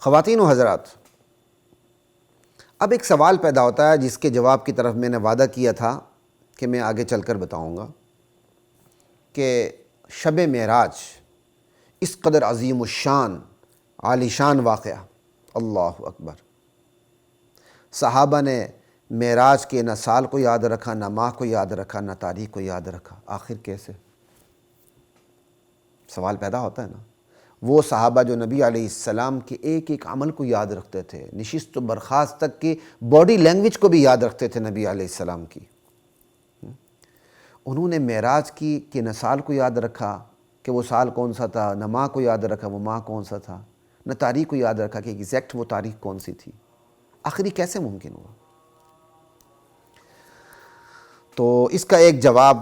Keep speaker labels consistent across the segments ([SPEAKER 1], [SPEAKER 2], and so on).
[SPEAKER 1] خواتین و حضرات، اب ایک سوال پیدا ہوتا ہے جس کے جواب کی طرف میں نے وعدہ کیا تھا کہ میں آگے چل کر بتاؤں گا کہ شب معراج اس قدر عظیم الشان عالی شان واقعہ، اللہ اکبر، صحابہ نے معراج کے نہ سال کو یاد رکھا، نہ ماہ کو یاد رکھا، نہ تاریخ کو یاد رکھا، آخر کیسے؟ سوال پیدا ہوتا ہے نا۔ وہ صحابہ جو نبی علیہ السلام کے ایک ایک عمل کو یاد رکھتے تھے، نشست و برخاست تک کی باڈی لینگویج کو بھی یاد رکھتے تھے نبی علیہ السلام کی، انہوں نے معراج کی کہ نہ سال کو یاد رکھا کہ وہ سال کون سا تھا، نہ ماہ کو یاد رکھا وہ ماہ کون سا تھا، نہ تاریخ کو یاد رکھا کہ ایگزیکٹ وہ تاریخ کون سی تھی، آخری کیسے ممکن ہوا؟ تو اس کا ایک جواب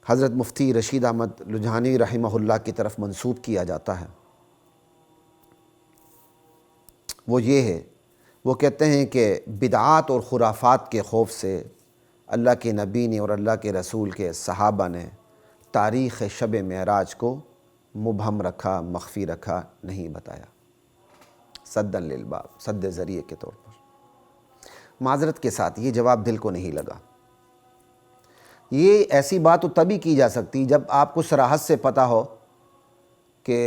[SPEAKER 1] حضرت مفتی رشید احمد لدھیانوی رحمہ اللہ کی طرف منسوب کیا جاتا ہے۔ وہ یہ ہے، وہ کہتے ہیں کہ بدعات اور خرافات کے خوف سے اللہ کے نبی نے اور اللہ کے رسول کے صحابہ نے تاریخ شب معراج کو مبہم رکھا، مخفی رکھا، نہیں بتایا، سدا للباب، سد ذریعے کے طور پر۔ معذرت کے ساتھ یہ جواب دل کو نہیں لگا۔ یہ ایسی بات تو تبھی کی جا سکتی جب آپ کو صراحت سے پتہ ہو کہ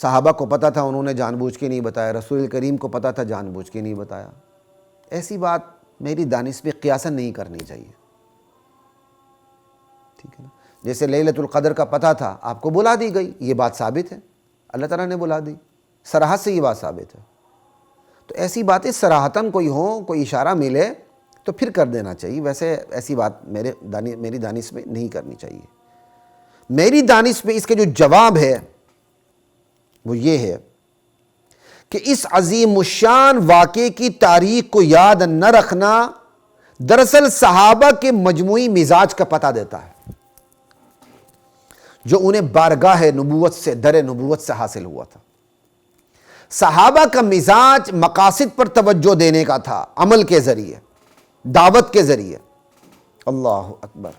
[SPEAKER 1] صحابہ کو پتہ تھا، انہوں نے جان بوجھ کے نہیں بتایا، رسول کریم کو پتہ تھا، جان بوجھ کے نہیں بتایا۔ ایسی بات میری دانش پہ قیاساً نہیں کرنی چاہیے، ٹھیک ہے نا؟ جیسے لیلۃ القدر کا پتہ تھا، آپ کو بلا دی گئی، یہ بات ثابت ہے، اللہ تعالیٰ نے بلا دی، صراحت سے یہ بات ثابت ہے۔ تو ایسی باتیں صراحتاً کوئی ہوں، کوئی اشارہ ملے تو پھر کر دینا چاہیے، ویسے ایسی بات میری دانش میں نہیں کرنی چاہیے۔ میری دانش میں اس کے جو جواب ہے وہ یہ ہے کہ اس عظیم الشان واقعے کی تاریخ کو یاد نہ رکھنا دراصل صحابہ کے مجموعی مزاج کا پتہ دیتا ہے، جو انہیں بارگاہ نبوت سے، در نبوت سے حاصل ہوا تھا۔ صحابہ کا مزاج مقاصد پر توجہ دینے کا تھا، عمل کے ذریعے، دعوت کے ذریعے، اللہ اکبر۔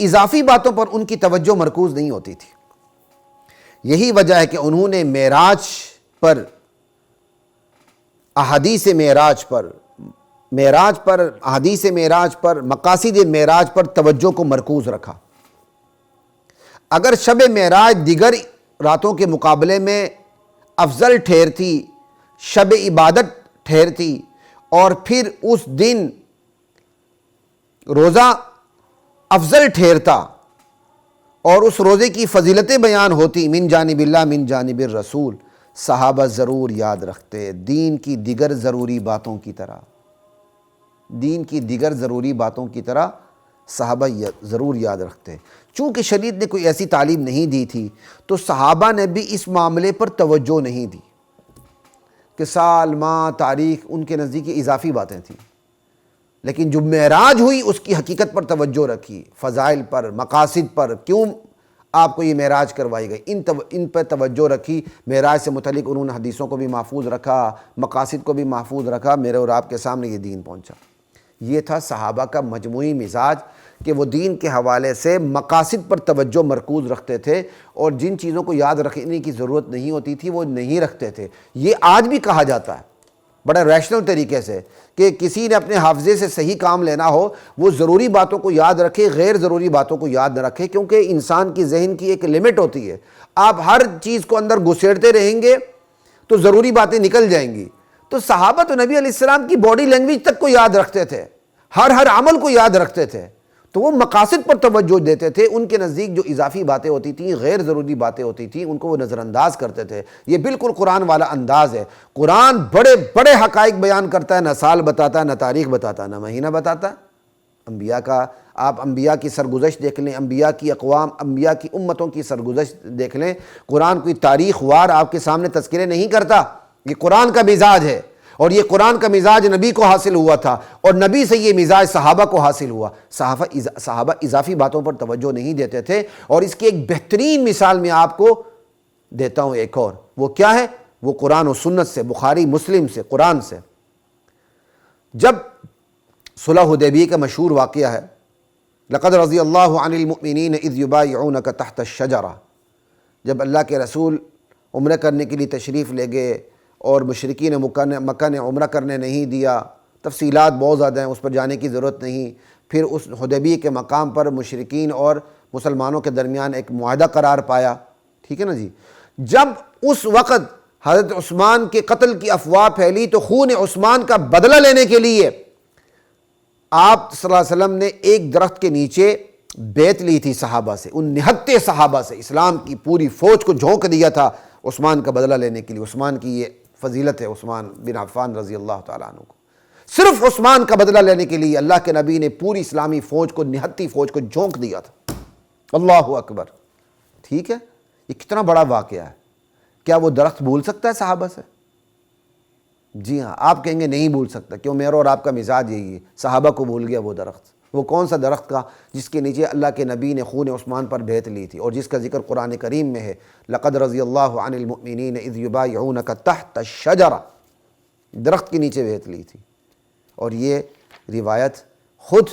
[SPEAKER 1] اضافی باتوں پر ان کی توجہ مرکوز نہیں ہوتی تھی۔ یہی وجہ ہے کہ انہوں نے معراج پر، احادیث معراج پر، احادیث معراج پر، مقاصد معراج پر توجہ کو مرکوز رکھا۔ اگر شب معراج دیگر راتوں کے مقابلے میں افضل ٹھہرتی، شب عبادت ٹھہرتی، اور پھر اس دن روزہ افضل ٹھہرتا اور اس روزے کی فضیلتیں بیان ہوتی من جانب اللہ من جانب الرسول، صحابہ ضرور یاد رکھتے، دین کی دیگر ضروری باتوں کی طرح صحابہ ضرور یاد رکھتے۔ چونکہ شریعت نے کوئی ایسی تعلیم نہیں دی تھی تو صحابہ نے بھی اس معاملے پر توجہ نہیں دی کہ سال، ماہ، تاریخ ان کے نزدیک اضافی باتیں تھیں، لیکن جو معراج ہوئی اس کی حقیقت پر توجہ رکھی، فضائل پر، مقاصد پر، کیوں آپ کو یہ معراج کروائی گئی، ان پر توجہ رکھی۔ معراج سے متعلق انہوں نے حدیثوں کو بھی محفوظ رکھا، مقاصد کو بھی محفوظ رکھا، میرے اور آپ کے سامنے یہ دین پہنچا۔ یہ تھا صحابہ کا مجموعی مزاج کہ وہ دین کے حوالے سے مقاصد پر توجہ مرکوز رکھتے تھے، اور جن چیزوں کو یاد رکھنے کی ضرورت نہیں ہوتی تھی وہ نہیں رکھتے تھے۔ یہ آج بھی کہا جاتا ہے بڑا ریشنل طریقے سے کہ کسی نے اپنے حافظے سے صحیح کام لینا ہو، وہ ضروری باتوں کو یاد رکھے، غیر ضروری باتوں کو یاد نہ رکھے، کیونکہ انسان کی ذہن کی ایک لمٹ ہوتی ہے۔ آپ ہر چیز کو اندر گھسیڑتے رہیں گے تو ضروری باتیں نکل جائیں گی۔ تو صحابہ تو نبی علیہ السلام کی باڈی لینگویج تک کو یاد رکھتے تھے، ہر عمل کو یاد رکھتے تھے، تو وہ مقاصد پر توجہ دیتے تھے۔ ان کے نزدیک جو اضافی باتیں ہوتی تھیں، غیر ضروری باتیں ہوتی تھیں، ان کو وہ نظر انداز کرتے تھے۔ یہ بالکل قرآن والا انداز ہے۔ قرآن بڑے بڑے حقائق بیان کرتا ہے، نہ سال بتاتا، نہ تاریخ بتاتا، نہ مہینہ بتاتا۔ آپ انبیاء کی سرگزشت دیکھ لیں، انبیاء کی اقوام، انبیاء کی امتوں کی سرگزشت دیکھ لیں، قرآن کوئی تاریخ وار آپ کے سامنے تذکرے نہیں کرتا۔ یہ قرآن کا مزاج ہے، اور یہ قرآن کا مزاج نبی کو حاصل ہوا تھا، اور نبی سے یہ مزاج صحابہ کو حاصل ہوا۔ صحابہ اضافی باتوں پر توجہ نہیں دیتے تھے، اور اس کی ایک بہترین مثال میں آپ کو دیتا ہوں ایک اور، وہ کیا ہے؟ وہ قرآن و سنت سے، بخاری مسلم سے، قرآن سے۔ جب صلح حدیبیہ کا مشہور واقعہ ہے، لقد رضی اللہ عن المؤمنین اذ یبایعونک تحت الشجرہ، جب اللہ کے رسول عمرہ کرنے کے لیے تشریف لے گئے اور مشرکین مکہ نے عمرہ کرنے نہیں دیا. تفصیلات بہت زیادہ ہیں، اس پر جانے کی ضرورت نہیں. پھر اس حدیبیہ کے مقام پر مشرکین اور مسلمانوں کے درمیان ایک معاہدہ قرار پایا. ٹھیک ہے نا جی. جب اس وقت حضرت عثمان کے قتل کی افواہ پھیلی تو خون عثمان کا بدلہ لینے کے لیے آپ صلی اللہ علیہ وسلم نے ایک درخت کے نیچے بیعت لی تھی صحابہ سے، ان 69 صحابہ سے. اسلام کی پوری فوج کو جھونک دیا تھا عثمان کا بدلہ لینے کے لیے. عثمان کی یہ فضیلت ہے، عثمان بن عفان رضی اللہ تعالیٰ عنہ کو. صرف عثمان کا بدلہ لینے کے لیے اللہ کے نبی نے پوری اسلامی فوج کو، 69 فوج کو جھونک دیا تھا. اللہ اکبر. ٹھیک ہے، یہ کتنا بڑا واقعہ ہے. کیا وہ درخت بھول سکتا ہے صحابہ سے؟ جی ہاں. آپ کہیں گے نہیں بھول سکتا. کیوں؟ میرا اور آپ کا مزاج یہی ہے. صحابہ کو بھول گیا وہ درخت. وہ کون سا درخت کا جس کے نیچے اللہ کے نبی نے خون عثمان پر بیعت لی تھی، اور جس کا ذکر قرآن کریم میں ہے. لقد رضی اللہ عن المؤمنین اذ یبایعونک تحت الشجرہ. درخت کے نیچے بیعت لی تھی. اور یہ روایت خود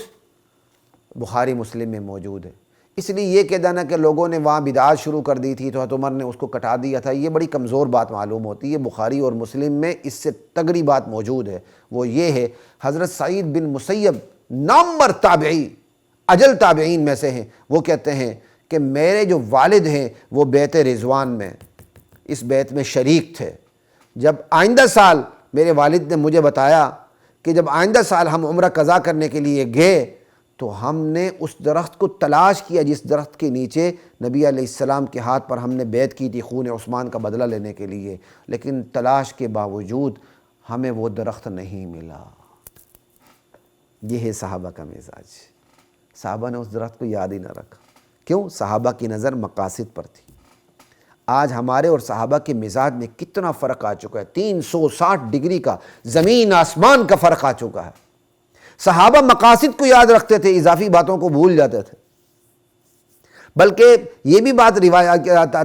[SPEAKER 1] بخاری مسلم میں موجود ہے. اس لیے یہ کہہ دینا کہ لوگوں نے وہاں بدعات شروع کر دی تھی تو حضرت عمر نے اس کو کٹا دیا تھا، یہ بڑی کمزور بات معلوم ہوتی ہے. بخاری اور مسلم میں اس سے تگڑی بات موجود ہے. وہ یہ ہے، حضرت سعید بن مسیب نامور تابعی، اجل تابعین میں سے ہیں، وہ کہتے ہیں کہ میرے جو والد ہیں وہ بیعت رضوان میں اس بیعت میں شریک تھے. جب آئندہ سال میرے والد نے مجھے بتایا کہ جب آئندہ سال ہم عمرہ قضا کرنے کے لیے گئے تو ہم نے اس درخت کو تلاش کیا جس درخت کے نیچے نبی علیہ السلام کے ہاتھ پر ہم نے بیعت کی تھی خون عثمان کا بدلہ لینے کے لیے، لیکن تلاش کے باوجود ہمیں وہ درخت نہیں ملا. یہ ہے صحابہ کا مزاج. صحابہ نے اس درخت کو یاد ہی نہ رکھا. کیوں؟ صحابہ کی نظر مقاصد پر تھی. آج ہمارے اور صحابہ کے مزاج میں کتنا فرق آ چکا ہے. 360 ڈگری کا، زمین آسمان کا فرق آ چکا ہے. صحابہ مقاصد کو یاد رکھتے تھے، اضافی باتوں کو بھول جاتے تھے. بلکہ یہ بھی بات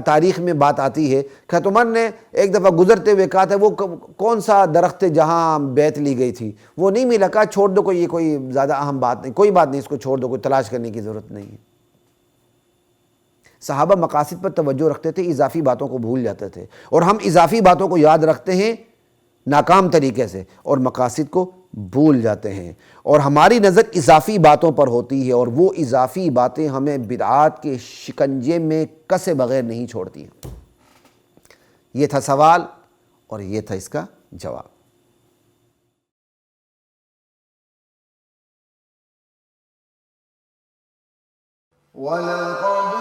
[SPEAKER 1] تاریخ میں بات آتی ہے کہ عمر نے ایک دفعہ گزرتے ہوئے کہا تھا وہ کون سا درخت ہے جہاں بیعت لی گئی تھی، وہ نہیں ملا. کہا چھوڑ دو، یہ کوئی زیادہ اہم بات نہیں، کوئی بات نہیں، اس کو چھوڑ دو، کوئی تلاش کرنے کی ضرورت نہیں ہے. صحابہ مقاصد پر توجہ رکھتے تھے، اضافی باتوں کو بھول جاتے تھے. اور ہم اضافی باتوں کو یاد رکھتے ہیں ناکام طریقے سے اور مقاصد کو بھول جاتے ہیں. اور ہماری نظر اضافی باتوں پر ہوتی ہے، اور وہ اضافی باتیں ہمیں بدعات کے شکنجے میں کسے بغیر نہیں چھوڑتی ہیں. یہ تھا سوال اور یہ تھا اس کا جواب. وَلَقَدْ